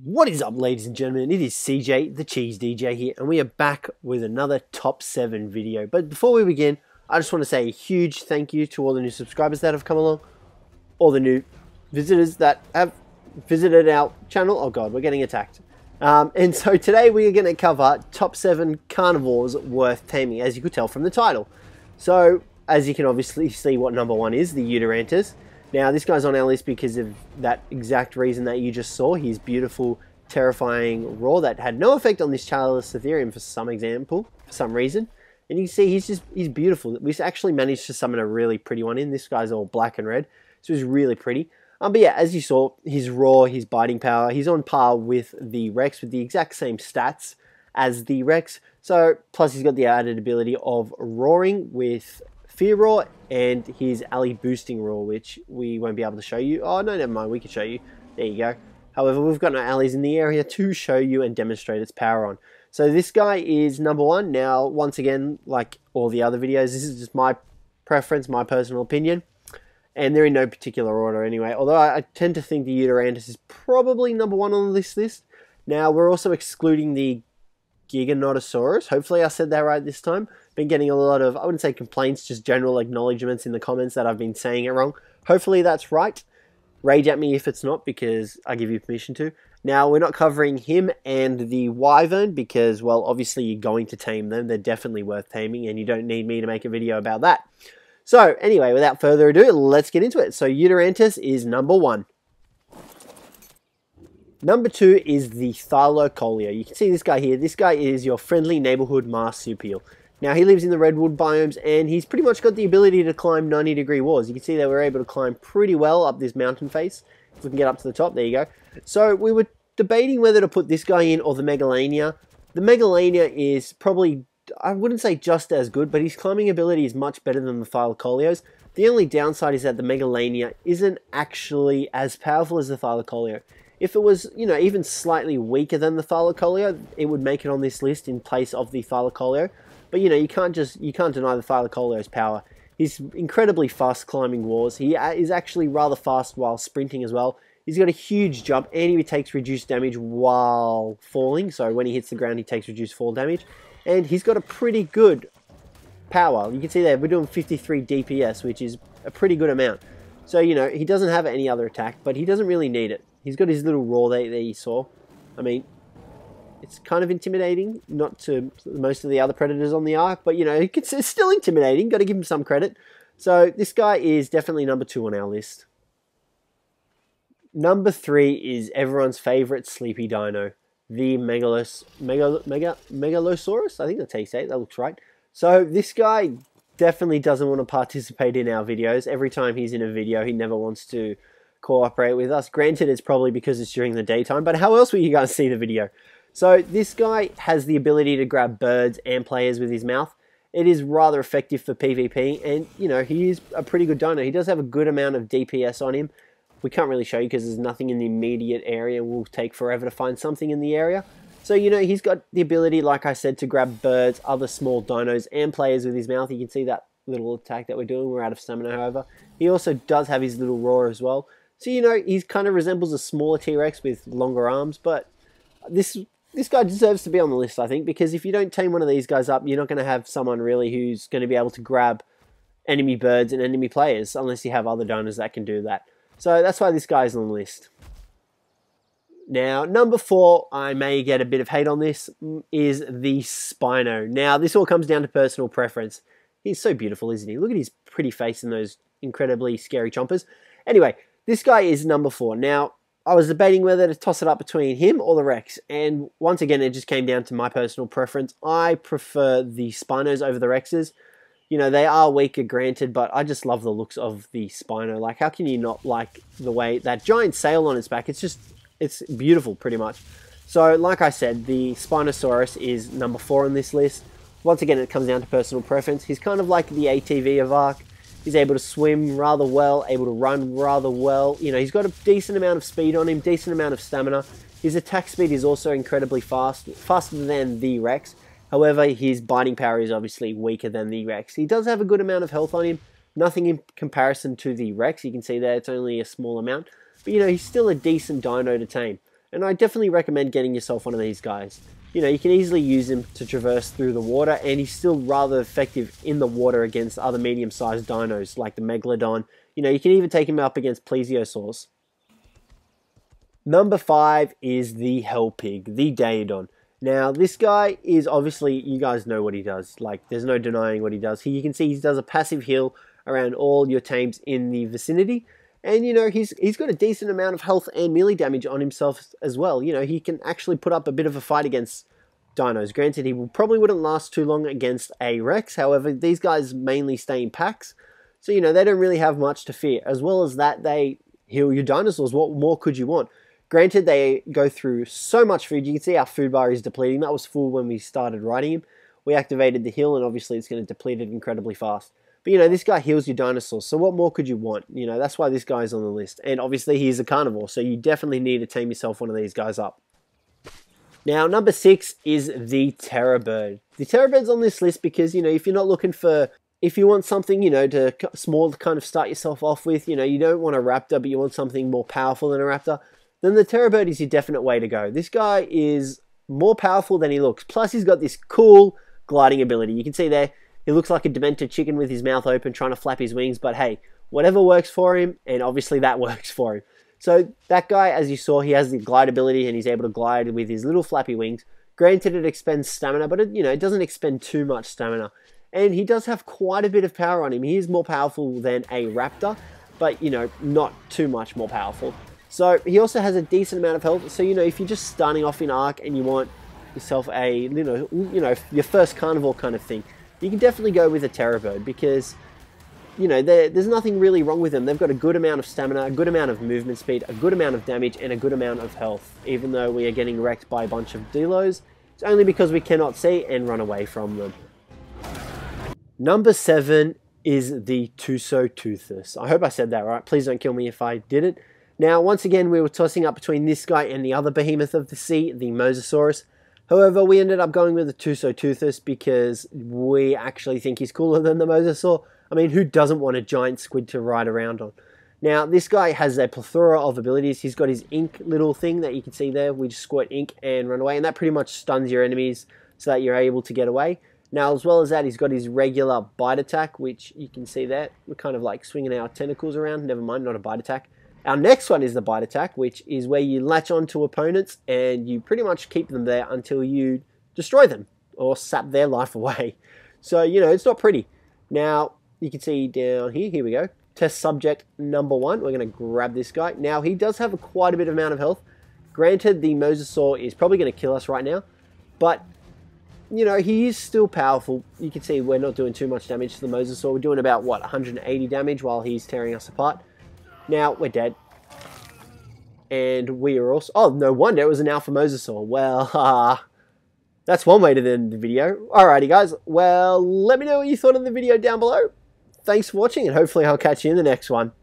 What is up, ladies and gentlemen? It is Cjthecheesedj here, and we are back with another top 7 video. But before we begin, I just want to say a huge thank you to all the new subscribers that have come along, all the new visitors that have visited our channel. Oh god, we're getting attacked. And so today we are going to cover top 7 carnivores worth taming, as you could tell from the title. So, as you can obviously see what number 1 is, the Utarantis. Now, this guy's on our list because of that exact reason that you just saw. His beautiful, terrifying roar that had no effect on this Cjthecheesedj for some reason. And you can see he's beautiful. We actually managed to summon a really pretty one in. This guy's all black and red, so he's really pretty. But yeah, as you saw, his roar, his biting power, he's on par with the Rex with the exact same stats as the Rex. So, plus he's got the added ability of roaring with Fear Roar and his ally boosting roar, which we won't be able to show you. Oh no, never mind, we can show you. There you go. However, we've got no allies in the area to show you and demonstrate its power on. So this guy is number 1. Now, once again, like all the other videos, this is just my preference, my personal opinion. And they're in no particular order anyway. Although I tend to think the Utarantis is probably number 1 on this list. Now, we're also excluding the Giganotosaurus. Hopefully I said that right this time. Been getting a lot of, I wouldn't say complaints, just general acknowledgements in the comments that I've been saying it wrong. Hopefully that's right. Rage at me if it's not, because I give you permission to. Now, we're not covering him and the Wyvern because, well, obviously you're going to tame them. They're definitely worth taming, and you don't need me to make a video about that. So, anyway, without further ado, let's get into it. So, Utarantis is number 1. Number 2 is the Thylacoleo. You can see this guy here. This guy is your friendly neighborhood marsupial. Now, he lives in the redwood biomes, and he's pretty much got the ability to climb 90-degree walls. You can see that we're able to climb pretty well up this mountain face. If we can get up to the top, there you go. So, we were debating whether to put this guy in or the Megalosaurus. The Megalosaurus is probably, I wouldn't say just as good, but his climbing ability is much better than the Thylacoleo's. The only downside is that the Megalosaurus isn't actually as powerful as the Thylacoleo. If it was, you know, even slightly weaker than the Thylacoleo, it would make it on this list in place of the Thylacoleo. But, you know, you can't deny the Thylacoleo's power. He's incredibly fast climbing walls. He is actually rather fast while sprinting as well. He's got a huge jump, and he takes reduced damage while falling. So when he hits the ground, he takes reduced fall damage. And he's got a pretty good power. You can see there, we're doing 53 DPS, which is a pretty good amount. So, you know, he doesn't have any other attack, but he doesn't really need it. He's got his little roar there you saw. I mean, it's kind of intimidating, not to most of the other predators on the ark, but, you know, it's still intimidating. Got to give him some credit. So this guy is definitely number 2 on our list. Number 3 is everyone's favorite sleepy dino, the Megalosaurus. I think that's how you say it. That looks right. So this guy definitely doesn't want to participate in our videos. Every time he's in a video, he never wants to cooperate with us. Granted, it's probably because it's during the daytime, but how else will you guys see the video? So this guy has the ability to grab birds and players with his mouth. It is rather effective for PvP, and, you know, he is a pretty good dino. He does have a good amount of DPS on him. We can't really show you because there's nothing in the immediate area. We'll take forever to find something in the area. So, you know, he's got the ability, like I said, to grab birds, other small dinos, and players with his mouth. You can see that little attack that we're doing. We're out of stamina, however. He also does have his little roar as well. So, you know, he kind of resembles a smaller T-Rex with longer arms, but this guy deserves to be on the list, I think, because if you don't tame one of these guys up, you're not going to have someone really who's going to be able to grab enemy birds and enemy players, unless you have other dinos that can do that. So that's why this guy's on the list. Now, number 4, I may get a bit of hate on this, is the Spino. Now, this all comes down to personal preference. He's so beautiful, isn't he? Look at his pretty face and those incredibly scary chompers. Anyway, this guy is number 4. Now, I was debating whether to toss it up between him or the Rex, and once again, it just came down to my personal preference. I prefer the Spinos over the Rexes. You know, they are weaker, granted, but I just love the looks of the Spino. Like, how can you not like the way that giant sail on its back? It's beautiful, pretty much. So, like I said, the Spinosaurus is number 4 on this list. Once again, it comes down to personal preference. He's kind of like the ATV of Ark. He's able to swim rather well, able to run rather well. You know, he's got a decent amount of speed on him, decent amount of stamina. His attack speed is also incredibly fast, faster than the Rex. However, his biting power is obviously weaker than the Rex. He does have a good amount of health on him. Nothing in comparison to the Rex. You can see there it's only a small amount. But, you know, he's still a decent dino to tame. And I definitely recommend getting yourself one of these guys. You know, you can easily use him to traverse through the water, and he's still rather effective in the water against other medium-sized dinos like the Megalodon. You know, you can even take him up against Plesiosaurs. Number 5 is the Hell Pig, the Daedon. Now, this guy is obviously, you guys know what he does. Like, there's no denying what he does. You can see he does a passive heal around all your tames in the vicinity. And, you know, he's got a decent amount of health and melee damage on himself as well. You know, he can actually put up a bit of a fight against dinos. Granted, he probably wouldn't last too long against a Rex. However, these guys mainly stay in packs. So, you know, they don't really have much to fear. As well as that, they heal your dinosaurs. What more could you want? Granted, they go through so much food. You can see our food bar is depleting. That was full when we started riding him. We activated the heal, and obviously it's going to deplete it incredibly fast. But, you know, this guy heals your dinosaurs, so what more could you want? You know, that's why this guy's on the list. And obviously he's a carnivore, so you definitely need to tame yourself one of these guys up. Now, number 6 is the Terror Bird. The Terror Bird's on this list because, you know, if you're not looking for... If you want something, you know, small to kind of start yourself off with, you know, you don't want a raptor, but you want something more powerful than a raptor, then the Terror Bird is your definite way to go. This guy is more powerful than he looks. Plus, he's got this cool gliding ability. You can see there, he looks like a demented chicken with his mouth open trying to flap his wings, but hey, whatever works for him, and obviously that works for him. So that guy, as you saw, he has the glide ability and he's able to glide with his little flappy wings. Granted, it expends stamina, but it doesn't expend too much stamina. And he does have quite a bit of power on him. He is more powerful than a raptor, but, you know, not too much more powerful. So he also has a decent amount of health. So, you know, if you're just starting off in Ark and you want yourself a, you know, your first carnivore kind of thing, you can definitely go with a Terror Bird because, you know, there's nothing really wrong with them. They've got a good amount of stamina, a good amount of movement speed, a good amount of damage, and a good amount of health. Even though we are getting wrecked by a bunch of Delos, it's only because we cannot see and run away from them. Number 7 is the Cjthecheesedj. I hope I said that right. Please don't kill me if I didn't. Now, once again, we were tossing up between this guy and the other behemoth of the sea, the Mosasaurus. However, we ended up going with the Cjthecheesedj because we actually think he's cooler than the Mosasaur. I mean, who doesn't want a giant squid to ride around on? Now, this guy has a plethora of abilities. He's got his ink little thing that you can see there. We just squirt ink and run away, and that pretty much stuns your enemies so that you're able to get away. Now, as well as that, he's got his regular bite attack, which you can see there. We're kind of like swinging our tentacles around. Never mind, not a bite attack. Our next one is the bite attack, which is where you latch onto opponents and you pretty much keep them there until you destroy them or sap their life away. So, you know, it's not pretty. Now, you can see down here we go. Test subject number 1. We're going to grab this guy. Now, he does have quite a bit of amount of health. Granted, the Mosasaur is probably going to kill us right now, but you know, he is still powerful. You can see we're not doing too much damage to the Mosasaur. We're doing about, what, 180 damage while he's tearing us apart. Now, we're dead. And we are also... Oh, no wonder it was an Alpha Mosasaur. Well, that's one way to end the video. Alrighty, guys. Well, let me know what you thought of the video down below. Thanks for watching, and hopefully I'll catch you in the next one.